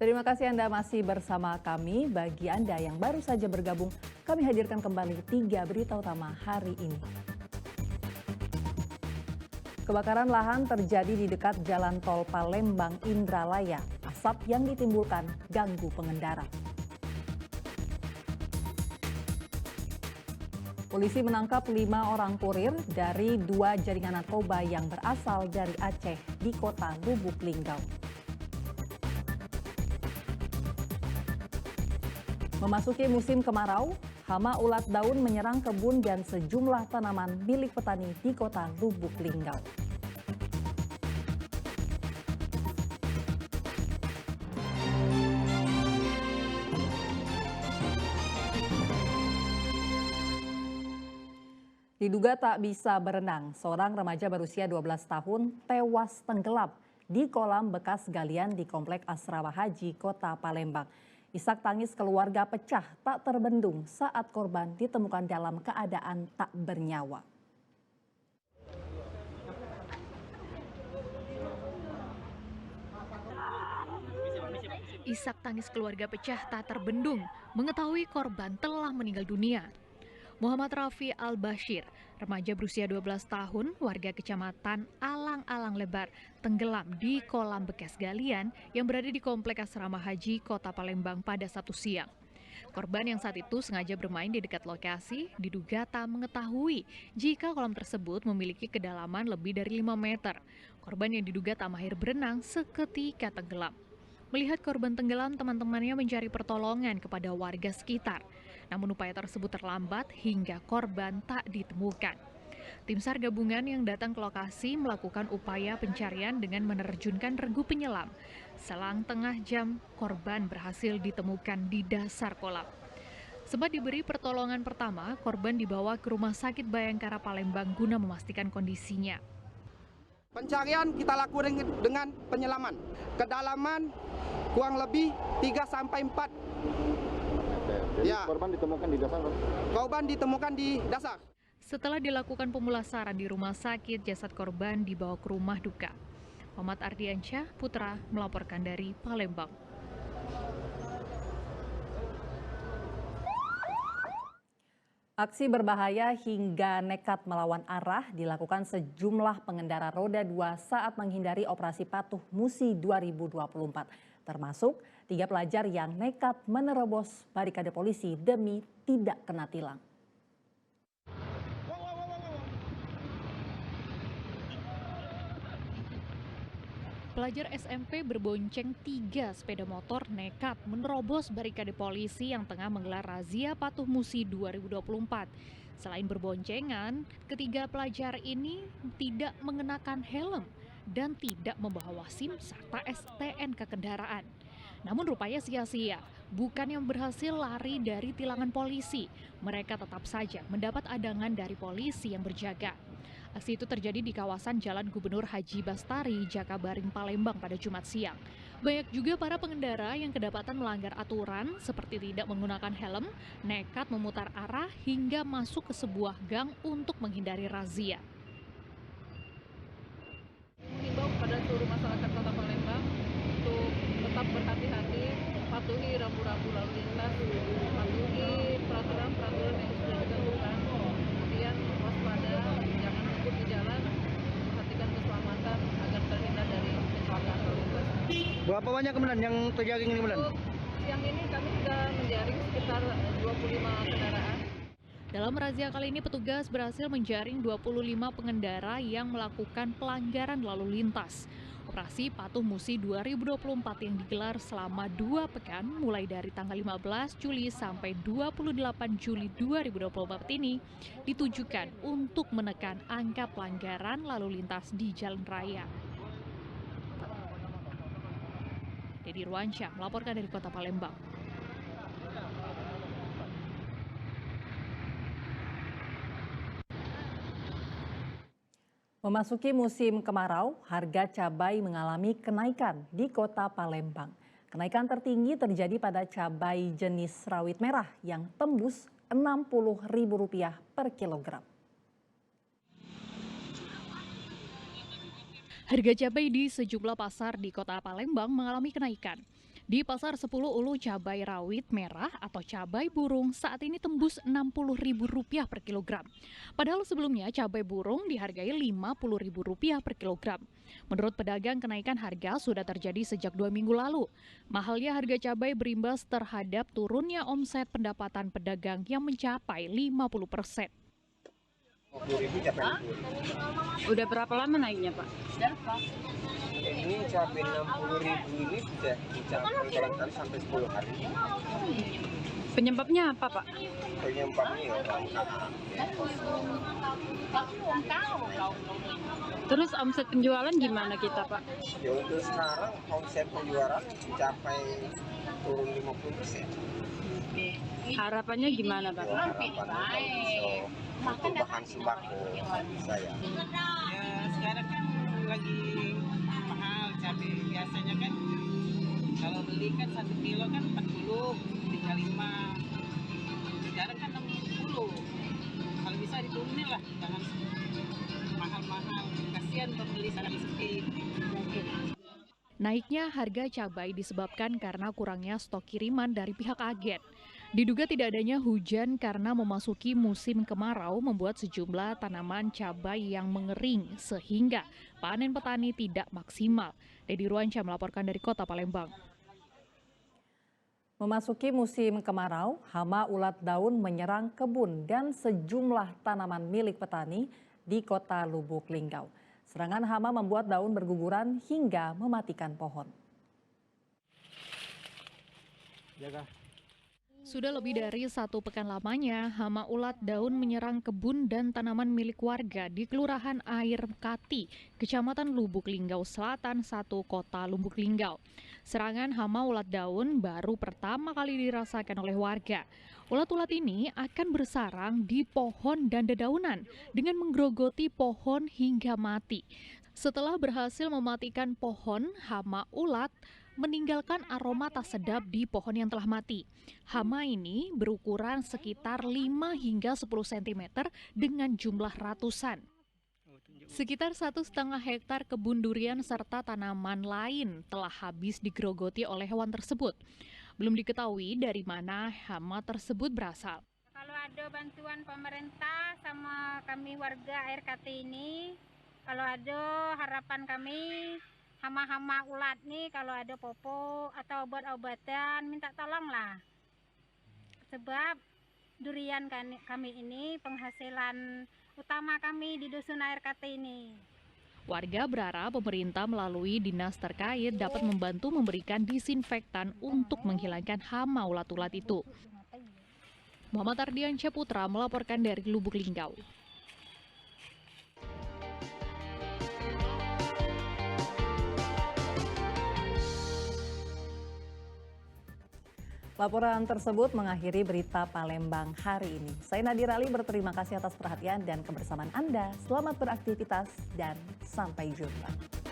Terima kasih Anda masih bersama kami. Bagi Anda yang baru saja bergabung, kami hadirkan kembali 3 berita utama hari ini. Kebakaran lahan terjadi di dekat Jalan Tol Palembang Indralaya. Asap yang ditimbulkan ganggu pengendara. Polisi menangkap 5 orang kurir dari 2 jaringan narkoba yang berasal dari Aceh di kota Lubuk Linggau. Memasuki musim kemarau, hama ulat daun menyerang kebun dan sejumlah tanaman milik petani di kota Lubuk Linggau. Diduga tak bisa berenang, seorang remaja berusia 12 tahun tewas tenggelam di kolam bekas galian di Komplek Asrama Haji Kota Palembang. Isak tangis keluarga pecah tak terbendung saat korban ditemukan dalam keadaan tak bernyawa. Isak tangis keluarga pecah tak terbendung mengetahui korban telah meninggal dunia. Muhammad Rafi Al-Bashir, remaja berusia 12 tahun, warga kecamatan Alang-Alang Lebar, tenggelam di kolam bekas galian yang berada di Komplek Asrama Haji Kota Palembang pada Sabtu siang. Korban yang saat itu sengaja bermain di dekat lokasi diduga tak mengetahui jika kolam tersebut memiliki kedalaman lebih dari 5 meter. Korban yang diduga tak mahir berenang seketika tenggelam. Melihat korban tenggelam, teman-temannya mencari pertolongan kepada warga sekitar. Namun upaya tersebut terlambat hingga korban tak ditemukan. Tim SAR gabungan yang datang ke lokasi melakukan upaya pencarian dengan menerjunkan regu penyelam. Selang tengah jam, korban berhasil ditemukan di dasar kolam. Sempat diberi pertolongan pertama, korban dibawa ke Rumah Sakit Bayangkara Palembang guna memastikan kondisinya. Pencarian kita lakukan dengan penyelaman. Kedalaman kurang lebih 3-4. Jadi korban ditemukan di dasar? Korban ditemukan di dasar. Setelah dilakukan pemulasaran di rumah sakit, jasad korban dibawa ke rumah duka. Muhammad Ardiansyah Putra melaporkan dari Palembang. Aksi berbahaya hingga nekat melawan arah dilakukan sejumlah pengendara roda 2 saat menghindari operasi patuh Musi 2024. Termasuk 3 pelajar yang nekat menerobos barikade polisi demi tidak kena tilang. Pelajar SMP berbonceng 3 sepeda motor nekat menerobos barikade polisi yang tengah menggelar razia patuh Musi 2024. Selain berboncengan, ketiga pelajar ini tidak mengenakan helm dan tidak membawa SIM serta STNK kendaraan. Namun rupanya sia-sia, bukan yang berhasil lari dari tilangan polisi. Mereka tetap saja mendapat adangan dari polisi yang berjaga. Aksi itu terjadi di kawasan Jalan Gubernur Haji Bastari, Jakabaring, Palembang pada Jumat siang. Banyak juga para pengendara yang kedapatan melanggar aturan seperti tidak menggunakan helm, nekat memutar arah hingga masuk ke sebuah gang untuk menghindari razia. Mengimbau kepada seluruh masyarakat Kota Palembang untuk tetap berhati-hati, patuhi rambu-rambu lalu lintas, patuhi peraturan-peraturan yang sudah ditentukan, kemudian waspada, jangan ikut di jalan, perhatikan keselamatan agar terhindar dari kecelakaan lalu lintas. Berapa banyak kemudian yang terjaring ini kemudian? Untuk siang ini kami sudah menjaring sekitar 25 kendaraan. Dalam razia kali ini petugas berhasil menjaring 25 pengendara yang melakukan pelanggaran lalu lintas. Operasi Patuh Musi 2024 yang digelar selama 2 pekan mulai dari tanggal 15 Juli sampai 28 Juli 2024 ini ditujukan untuk menekan angka pelanggaran lalu lintas di jalan raya. Dedi Ruansyah melaporkan dari Kota Palembang. Memasuki musim kemarau, harga cabai mengalami kenaikan di Kota Palembang. Kenaikan tertinggi terjadi pada cabai jenis rawit merah yang tembus Rp60.000 per kilogram. Harga cabai di sejumlah pasar di Kota Palembang mengalami kenaikan. Di Pasar 10 Ulu cabai rawit merah atau cabai burung saat ini tembus Rp60.000 per kilogram. Padahal sebelumnya cabai burung dihargai Rp50.000 per kilogram. Menurut pedagang, kenaikan harga sudah terjadi sejak 2 minggu lalu. Mahalnya harga cabai berimbas terhadap turunnya omset pendapatan pedagang yang mencapai 50%. Udah berapa lama naiknya, Pak? Ini cabai 60.000 ini sudah dicapai barangkali sampai 10 hari. Penyebabnya apa, Pak? Penyebabnya ya langka. Terus omset penjualan gimana kita, Pak? Ya untuk sekarang konsep penjualan mencapai turun 50%. Harapannya gimana, Pak? Harapannya kalau bisa untuk bahan sembako saya. Ya sekarang kan lagi mahal cabai. Biasanya kan kalau beli kan 1 kilo kan 40, 35. Sekarang kan 60. Kalau bisa diturunin lah, jangan mahal-mahal. Kasihan pembeli sangat sepi. Naiknya harga cabai disebabkan karena kurangnya stok kiriman dari pihak agen. Diduga tidak adanya hujan karena memasuki musim kemarau membuat sejumlah tanaman cabai yang mengering sehingga panen petani tidak maksimal. Dedi Ruansyah melaporkan dari Kota Palembang. Memasuki musim kemarau, hama ulat daun menyerang kebun dan sejumlah tanaman milik petani di Kota Lubuk Linggau. Serangan hama membuat daun berguguran hingga mematikan pohon. Sudah lebih dari 1 pekan lamanya, hama ulat daun menyerang kebun dan tanaman milik warga di Kelurahan Air Kati, Kecamatan Lubuk Linggau Selatan 1, Kota Lubuk Linggau. Serangan hama ulat daun baru pertama kali dirasakan oleh warga. Ulat-ulat ini akan bersarang di pohon dan dedaunan dengan menggerogoti pohon hingga mati. Setelah berhasil mematikan pohon, hama ulat meninggalkan aroma tak sedap di pohon yang telah mati. Hama ini berukuran sekitar 5 hingga 10 cm dengan jumlah ratusan. Sekitar 1,5 hektar kebun durian serta tanaman lain telah habis digerogoti oleh hewan tersebut. Belum diketahui dari mana hama tersebut berasal. Kalau ada bantuan pemerintah sama kami warga Air Kati ini, kalau ada harapan kami hama-hama ulat nih, kalau ada popok atau obat-obatan minta tolong lah. Sebab durian kami ini penghasilan utama kami di Dusun Air Kati ini. Warga berharap pemerintah melalui dinas terkait dapat membantu memberikan disinfektan untuk menghilangkan hama ulat-ulat itu. Muhammad Ardiansyah Putra melaporkan dari Lubuk Linggau. Laporan tersebut mengakhiri berita Palembang hari ini. Saya Nadira Ali berterima kasih atas perhatian dan kebersamaan Anda. Selamat beraktivitas dan sampai jumpa.